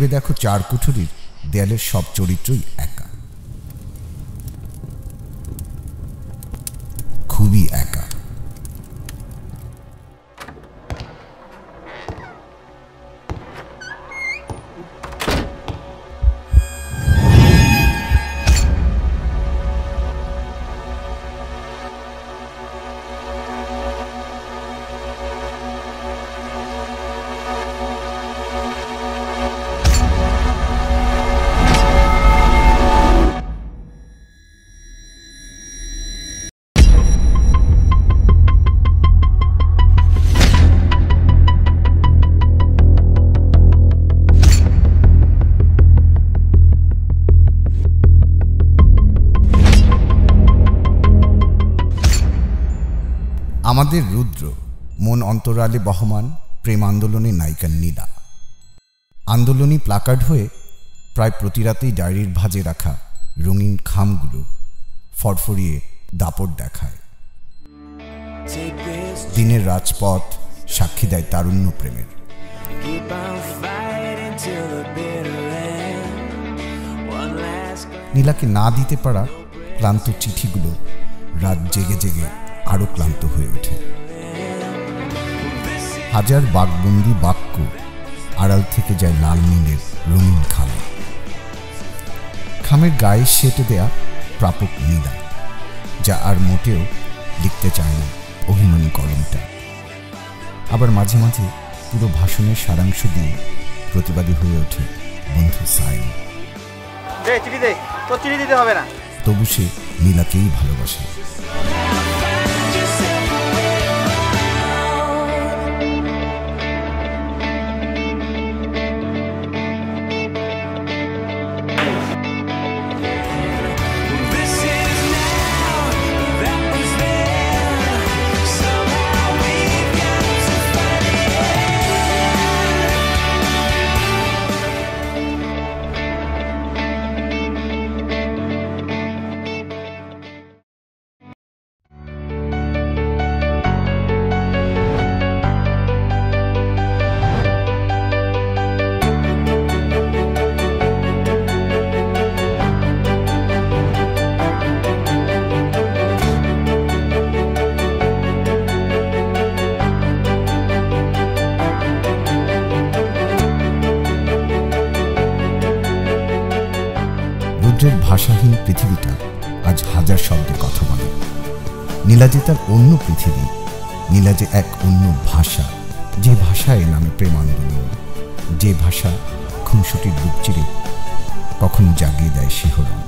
ভেবে দেখো 4 কুঠুরির দেয়ালের সব চরিত্রই একা, খুবই একা। আমাদের রুদ্র মন অন্তরালে বহমান প্রেম আন্দোলনে নায়িকা নীলা। আন্দোলনী প্লাকার্ড হয়ে প্রায় প্রতি রাতেই ডায়েরির ভাঁজে রাখা রঙিন খামগুলো ফরফরিয়ে দাপট দেখায়। দিনের রাজপথ সাক্ষী দেয় তারুণ্য প্রেমের। নীলাকে না দিতে পারা ক্লান্ত চিঠিগুলো রাত জেগে জেগে আরো ক্লান্ত হয়ে ওঠে। হাজার বাকবন্দি বাক্য আড়াল থেকে যায় লাল নীলের রঙিন খামে। খামের গায়ে সেটে দেয়া প্রাপক নীলা, যা আর মোটেও লিখতে চায় না অভিমানী কলমটা। আবার মাঝে মাঝে পুরো ভাষণের সারাংশ দিয়ে প্রতিবাদী হয়ে ওঠে বন্ধু সাইন। তবু সে নীলাকেই ভালোবাসে। রুদ্রের ভাষাহীন পৃথিবীটা আজ হাজার শব্দে কথা বলে। নীলা যে তার অন্য পৃথিবী, নীলা যে এক অন্য ভাষা, যে ভাষায় নামে প্রেম আন্দোলন, যে ভাষা খুনসুটির বুক চিরে কখনো জাগিয়ে দেয় শিহরণ।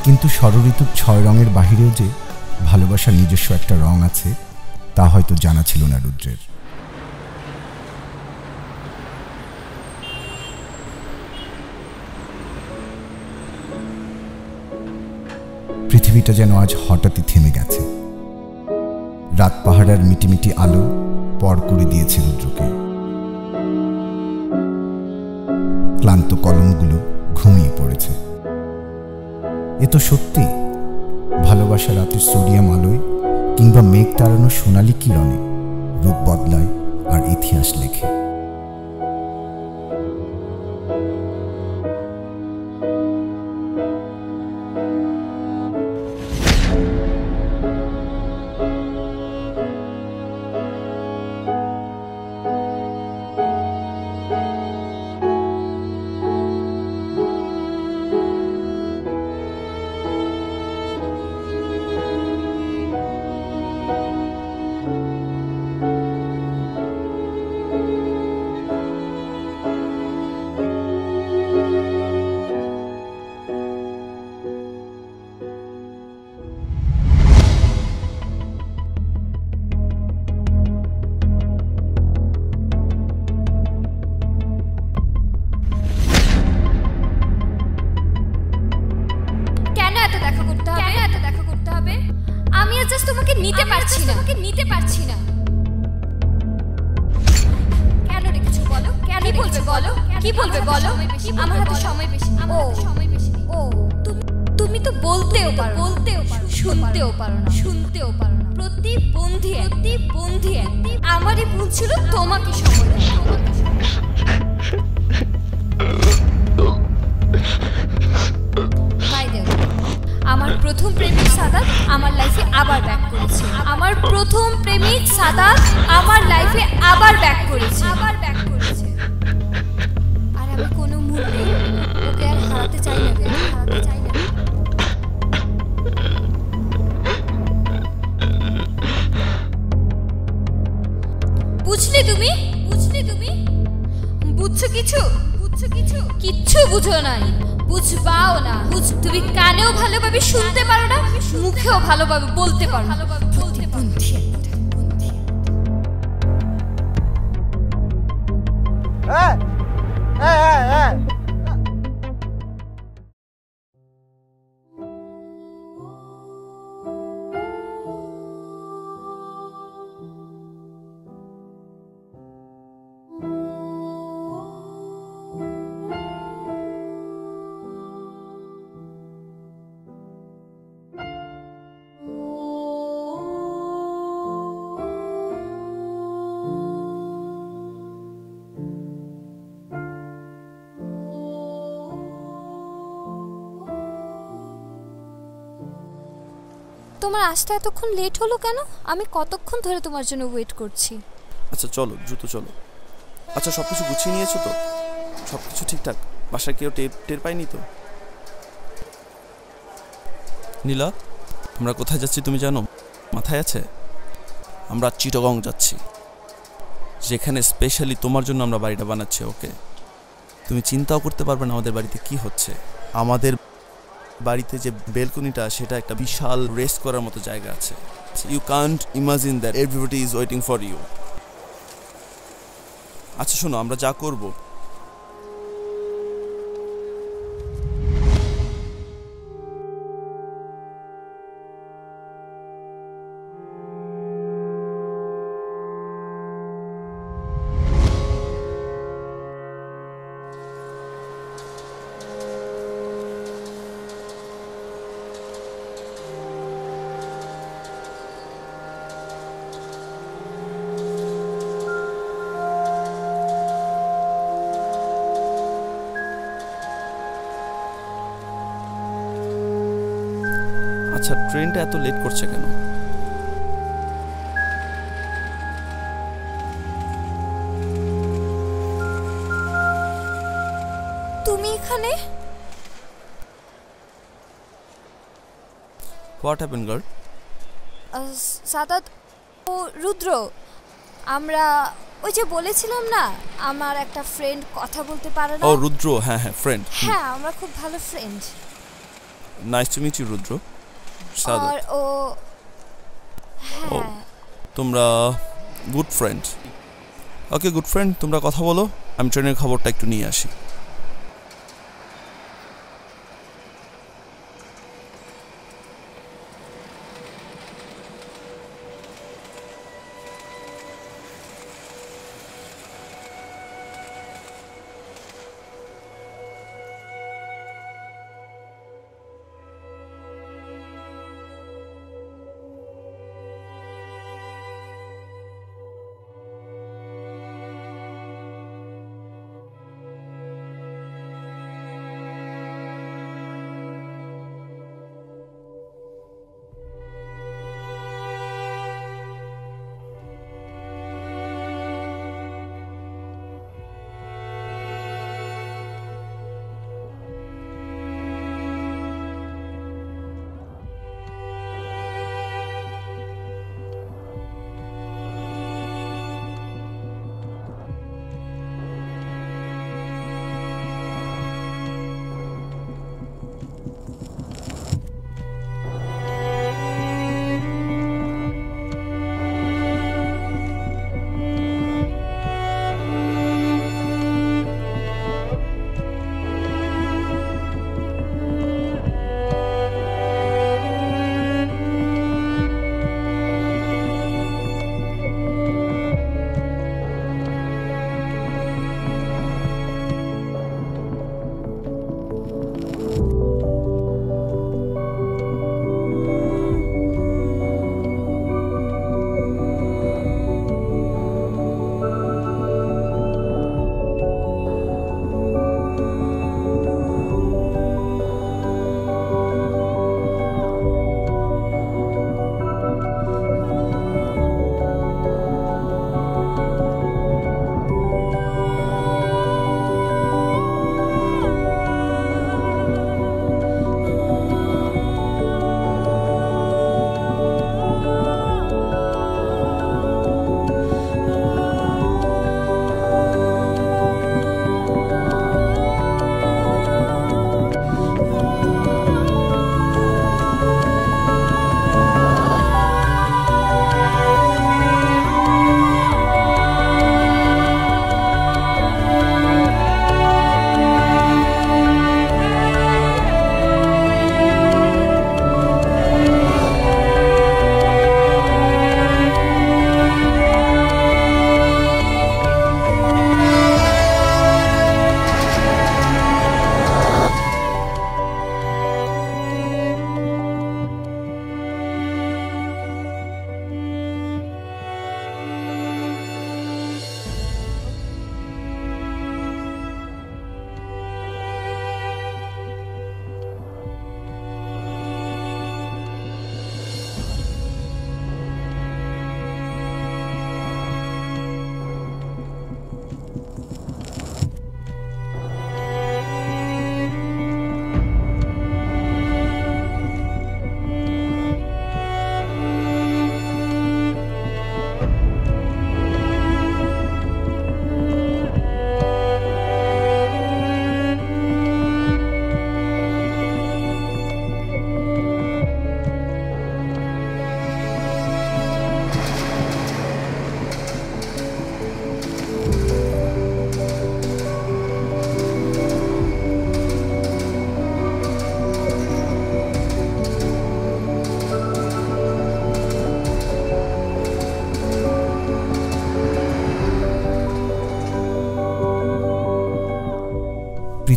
কিন্তু ষড়ঋতুর 6 রঙের বাহিরেও যে ভালোবাসার নিজস্ব একটা রং আছে, তা হয়তো জানা ছিল না রুদ্রের। পৃথিবীটা যেন আজ হঠাৎই থেমে গেছে। রাত পাহাড়ের মিটিমিটি আলো পর করে দিয়েছে রুদ্রকে। ক্লান্ত কলমগুলো ঘুমিয়ে পড়েছে। এ তো সত্যি, ভালোবাসা রাতের সোডিয়াম আলোয় কিংবা মেঘ তাড়ানো সোনালি কিরণে রূপ বদলায় আর ইতিহাস লেখে। তোমাকে নিতে পারছি না, তোমাকে নিতে পারছি না। কেন রেখেছো বলো? কেন বলবে বলো? কি বলবে বলো? আমার হাতে সময় বেশি, আমার হাতে সময় বেশি। ও তুমি তুমি তো বলতেও পারো, শুনতেও পারো না, প্রতিবন্ধী আমারই ভুল ছিল তোমাকে সময় দেওয়া। আমার প্রথম প্রেমিক সাদাত আমার লাইফে আবার ব্যাক করেছে। আর আমি কোনো মূল্যে ওকে আর হারাতে চাই না। বুঝলে তুমি বুঝছো কিছু? কিচ্ছু বুঝো নাই, বুঝবাও না। তুমি কানেও ভালোভাবে শুনতে পারো না, মুখেও ভালোভাবে বলতে পারো না। প্রতিবন্ধী। তোমার আসতে এতক্ষণ লেট হলো কেন? আমি কতক্ষণ ধরে তোমার জন্য ওয়েট করছি। আচ্ছা চলো, দ্রুত চলো। আচ্ছা সবকিছু গুছিয়ে নিয়েছো তো? সবকিছু ঠিকঠাক? বাসায় কেউ টের পায়নি তো? নীলা, আমরা কোথায় যাচ্ছি তুমি জানো? মাথায় আছে? আমরা চিটাগং যাচ্ছি, যেখানে স্পেশালি তোমার জন্য আমরা বাড়িটা বানাচ্ছি। ওকে, তুমি চিন্তাও করতে পারবে না আমাদের বাড়িতে কি হচ্ছে। আমাদের বাড়িতে যে বেলকনিটা, সেটা একটা বিশাল রেস্ট করার মতো জায়গা আছে। You can't imagine that everybody is waiting for you. আচ্ছা শোনো, আমরা যা করব, আচ্ছা ট্রেনটা এত লেট করছে কেন? তুমি এখানে? What happened girl? সাদাত ও রুদ্র, আমরা ওই যে বলেছিলাম না আমার একটা ফ্রেন্ড কথা বলতে পারে না। ও রুদ্র, হ্যাঁ ফ্রেন্ড। হ্যাঁ, আমরা খুব ভালো friend. Nice to meet you Rudra. আর ও হ্যাঁ, তোমরা good friend. Okay good friend, তোমরা কথা বলো, আমি ট্রেনের খবরটা একটু নিয়ে আসি।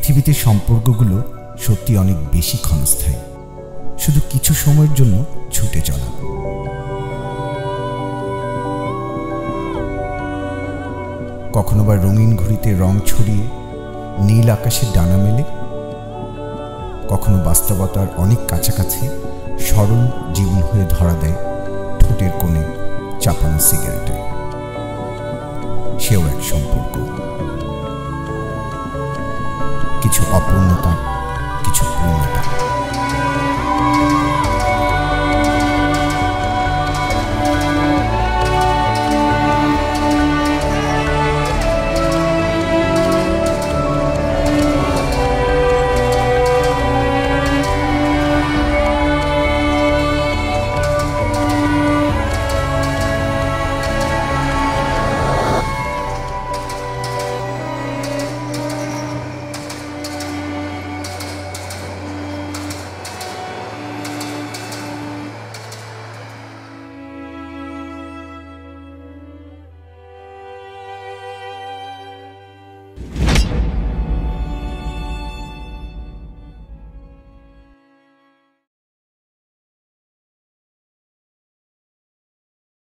পৃথিবীতে সম্পর্কগুলো সত্যি অনেক বেশি ক্ষণস্থায়ী, শুধু কিছু সময়ের জন্য ছুটে চলা। কখনো বা রঙিন ঘুড়িতে রং ছড়িয়ে নীল আকাশের ডানা মেলে, কখনো বাস্তবতার অনেক কাছাকাছি সরল জীবন হয়ে ধরা দেয় ঠোঁটের কোণে চাপানো সিগারেটে। সেও এক সম্পর্ক, কিছু অপূর্ণতা, কিছু পূর্ণতা।